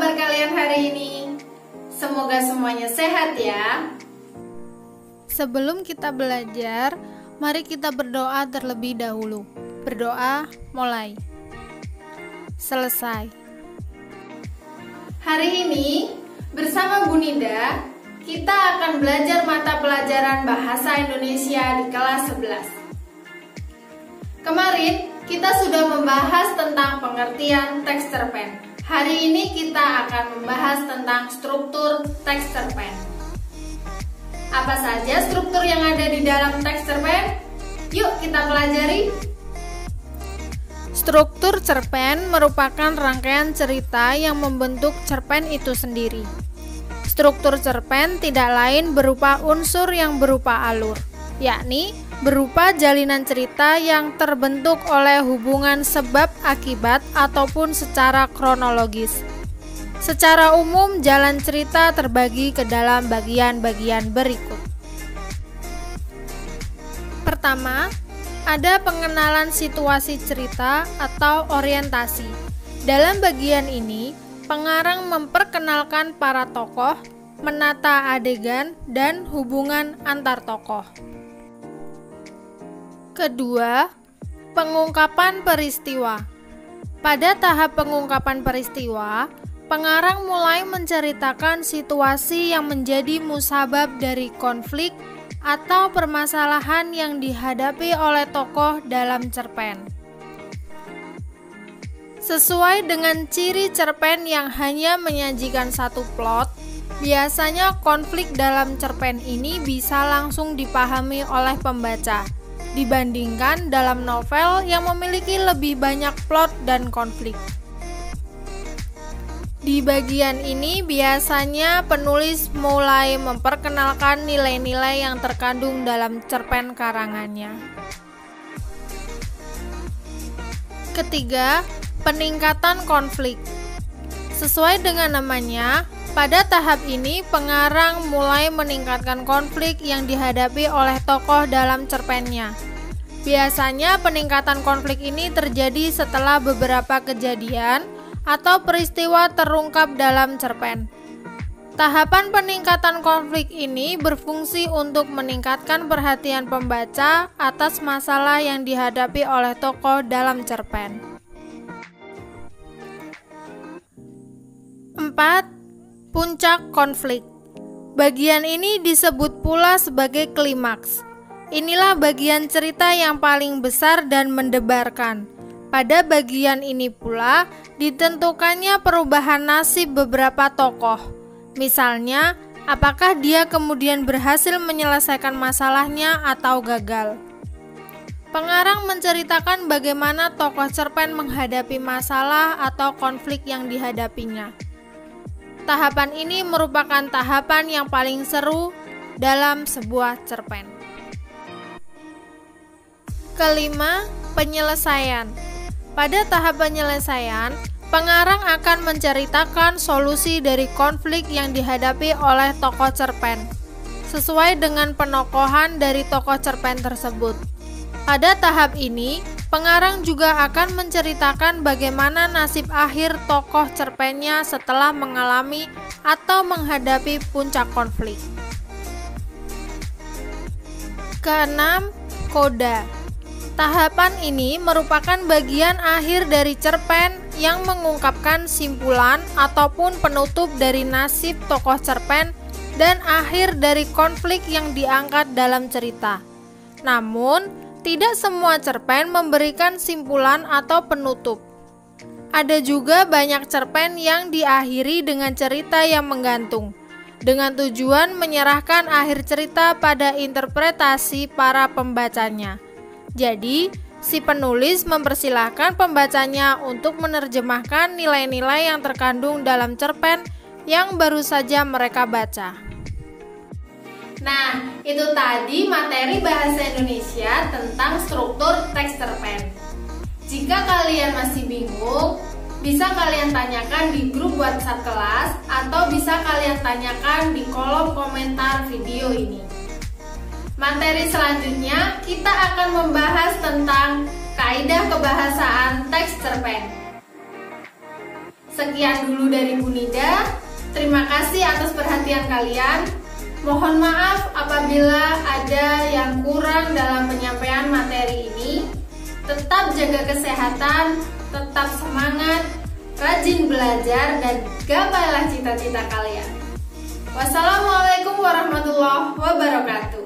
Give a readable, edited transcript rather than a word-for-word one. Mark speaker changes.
Speaker 1: kabar kalian hari ini? Semoga semuanya sehat ya.
Speaker 2: Sebelum kita belajar, mari kita berdoa terlebih dahulu. Berdoa, mulai. Selesai.
Speaker 1: Hari ini bersama Bu Nida, kita akan belajar mata pelajaran Bahasa Indonesia di kelas 11. Kemarin kita sudah membahas tentang pengertian teks cerpen. Hari ini kita akan membahas tentang struktur teks cerpen. Apa saja struktur yang ada di dalam teks cerpen? Yuk kita pelajari.
Speaker 2: Struktur cerpen merupakan rangkaian cerita yang membentuk cerpen itu sendiri. Struktur cerpen tidak lain berupa unsur yang berupa alur, yakni berupa jalinan cerita yang terbentuk oleh hubungan sebab akibat ataupun secara kronologis. Secara umum, jalan cerita terbagi ke dalam bagian-bagian berikut. Pertama, ada pengenalan situasi cerita atau orientasi. Dalam bagian ini, pengarang memperkenalkan para tokoh, menata adegan, dan hubungan antar tokoh. Kedua, pengungkapan peristiwa. Pada tahap pengungkapan peristiwa, pengarang mulai menceritakan situasi yang menjadi musabab dari konflik atau permasalahan yang dihadapi oleh tokoh dalam cerpen. Sesuai dengan ciri cerpen yang hanya menyajikan satu plot, biasanya konflik dalam cerpen ini bisa langsung dipahami oleh pembaca, dibandingkan dalam novel yang memiliki lebih banyak plot dan konflik. Di bagian ini biasanya penulis mulai memperkenalkan nilai-nilai yang terkandung dalam cerpen karangannya. Ketiga, peningkatan konflik. Sesuai dengan namanya, pada tahap ini pengarang mulai meningkatkan konflik yang dihadapi oleh tokoh dalam cerpennya. Biasanya peningkatan konflik ini terjadi setelah beberapa kejadian atau peristiwa terungkap dalam cerpen. Tahapan peningkatan konflik ini berfungsi untuk meningkatkan perhatian pembaca atas masalah yang dihadapi oleh tokoh dalam cerpen. 4. Puncak konflik. Bagian ini disebut pula sebagai klimaks. Inilah bagian cerita yang paling besar dan mendebarkan. Pada bagian ini pula ditentukannya perubahan nasib beberapa tokoh. Misalnya, apakah dia kemudian berhasil menyelesaikan masalahnya atau gagal. Pengarang menceritakan bagaimana tokoh cerpen menghadapi masalah atau konflik yang dihadapinya. Tahapan ini merupakan tahapan yang paling seru dalam sebuah cerpen. Kelima, penyelesaian. Pada tahap penyelesaian, pengarang akan menceritakan solusi dari konflik yang dihadapi oleh tokoh cerpen, sesuai dengan penokohan dari tokoh cerpen tersebut. Pada tahap ini, pengarang juga akan menceritakan bagaimana nasib akhir tokoh cerpennya setelah mengalami atau menghadapi puncak konflik. Keenam, koda. Tahapan ini merupakan bagian akhir dari cerpen yang mengungkapkan simpulan ataupun penutup dari nasib tokoh cerpen dan akhir dari konflik yang diangkat dalam cerita. Namun, tidak semua cerpen memberikan simpulan atau penutup. Ada juga banyak cerpen yang diakhiri dengan cerita yang menggantung, dengan tujuan menyerahkan akhir cerita pada interpretasi para pembacanya. Jadi, si penulis mempersilahkan pembacanya untuk menerjemahkan nilai-nilai yang terkandung dalam cerpen yang baru saja mereka baca.
Speaker 1: Nah, itu tadi materi bahasa Indonesia tentang struktur teks cerpen. Jika kalian masih bingung, bisa kalian tanyakan di grup WhatsApp kelas atau bisa kalian tanyakan di kolom komentar video ini. Materi selanjutnya kita akan membahas tentang kaidah kebahasaan teks cerpen. Sekian dulu dari Bu Nida. Terima kasih atas perhatian kalian. Mohon maaf apabila ada yang kurang dalam penyampaian materi ini. Tetap jaga kesehatan, tetap semangat, rajin belajar, dan gapailah cita-cita kalian. Wassalamualaikum warahmatullahi wabarakatuh.